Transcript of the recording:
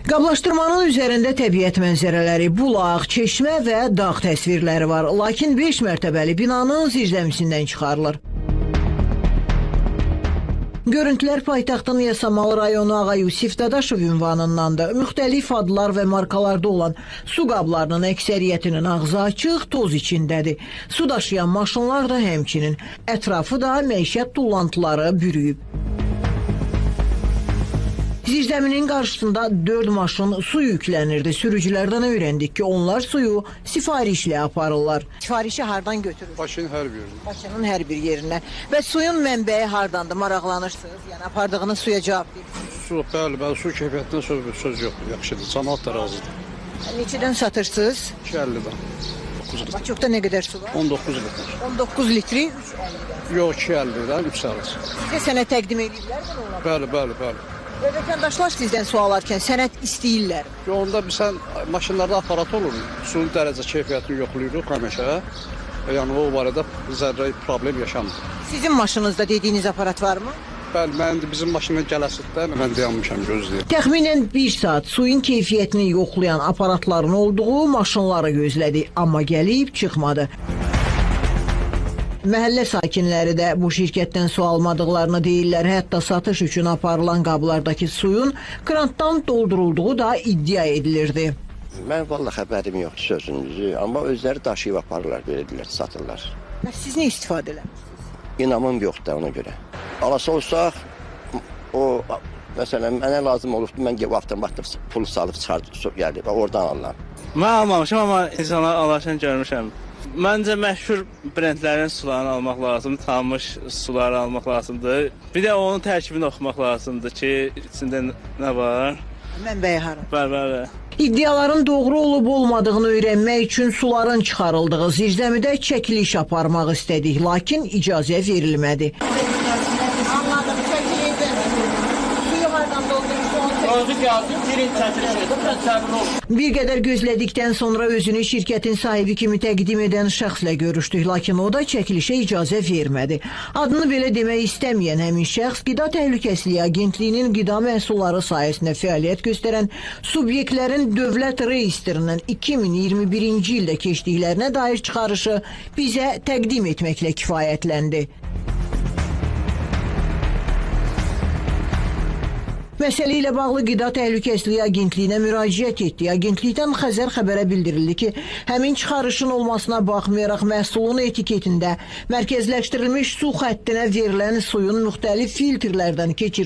Qablaşdırmanın üzərində təbiət mənzərələri, bulaq, çeşmə və dağ təsvirləri var. Lakin 5 mərtəbəli binanın zirzəmisindən çıxarılır. Görüntülər paytaxtın Yasamal rayonu Ağa Yusif Dadaşov ünvanındandır. Müxtəlif adlar və markalarda olan su qablarının əksəriyyətinin ağzı açıq, toz içindədir. Su daşıyan maşınlar da həmçinin. Ətrafı da məişət tullantıları bürüyüb. Zirzəminin qarşısında 4 maşın su yüklənirdi. Sürücülərdən öyrəndik ki, onlar suyu sifarişlə aparırlar. Sifarişi hardan götürür? Bakının hər bir yerinə. Bakının hər bir yerinə. Və suyun mənbəyi hardandır? Maraqlanırsınız? Yəni apardığınız suya cavab verirsiniz. Su, bəli, su keyfiyyətindən söz yoxdur, yaxşıdır. Cəmaət da razıdır. Neçədən satırsınız? 2.50-dən. 9 litr. Bakıqda nə qədər su var? 19 litr. 19 litri 3.50. Yox, 2.50-dən 3 sarısı. Sizə sənət təqdim edirlər mi? Bəli. Və vətəndaşlar sizdən su alarkən sənət istəyirlər. Onda bizən maşınlarda aparat olur. Suyun dərəcə keyfiyyətini yoxlayırıq həmişə. Yəni o barədə zərrə problem yaşamır. Sizin maşınınızda dediyiniz aparat varmı? Bəli, mən bizim maşına gələsində mən dayanmışam gözləyirəm. Təxminən 1 saat suyun keyfiyyətini yoxlayan aparatların olduğu maşınları gözlədi, amma gəlib çıxmadı. Məhəllə sakinləri də bu şirkətdən su almadıqlarını deyirlər. Hətta satış üçün aparılan qablardakı suyun krantdan doldurulduğu da iddia edilirdi. Mən vallahi xəbərim yoxdur sözünüzü, amma özləri daşıyıb aparırlar, belə satırlar. Siz nə istifadə eləmişsiniz? İnamım yoxdur ona görə. Alası olsaq, o məsələn mənə lazım olubdu, mən avtomatda pul salıb çıxardım, yəni oradan alıram. Mən almamışam, amma insanlar alarkən görmüşəm. Məncə məşhur brendlərin sularını almaq lazımdır, tanınmış suları almaq lazımdır. Bir də onun tərkibini oxumaq lazımdır ki, içində nə var? Mənbəyi hara? Bəli. İddiaların doğru olub-olmadığını öyrənmək üçün suların çıxarıldığı zirzəmidə çəkiliş aparmaq istədik, lakin icazə verilmədi. Anladım, çəkiliydi. Suyu hardan doldurursunuz? Bir qədər gözlədikdən sonra özünü şirkətin sahibi kimi təqdim edən şəxslə görüşdük, lakin o da çəkilişə icazə vermədi. Adını belə demək istəməyən həmin şəxs Qida Təhlükəsizliyi Agentliyinin qida məhsulları sahəsində fəaliyyət göstərən subyektlərin dövlət reyestrindən 2021-ci ildə keçdiklərinə dair çıxarışı bizə təqdim etməklə kifayətləndi. Məsələ ilə bağlı Qida Təhlükəsizliyi Agentliyinə müraciət etdi. Agentlikdən Xəzər xəbərə bildirildi ki, həmin çıxarışın olmasına baxmayaraq məhsulun etiketində mərkəzləşdirilmiş su xəttinə verilən suyun müxtəlif filtrlərdən keçirilməsini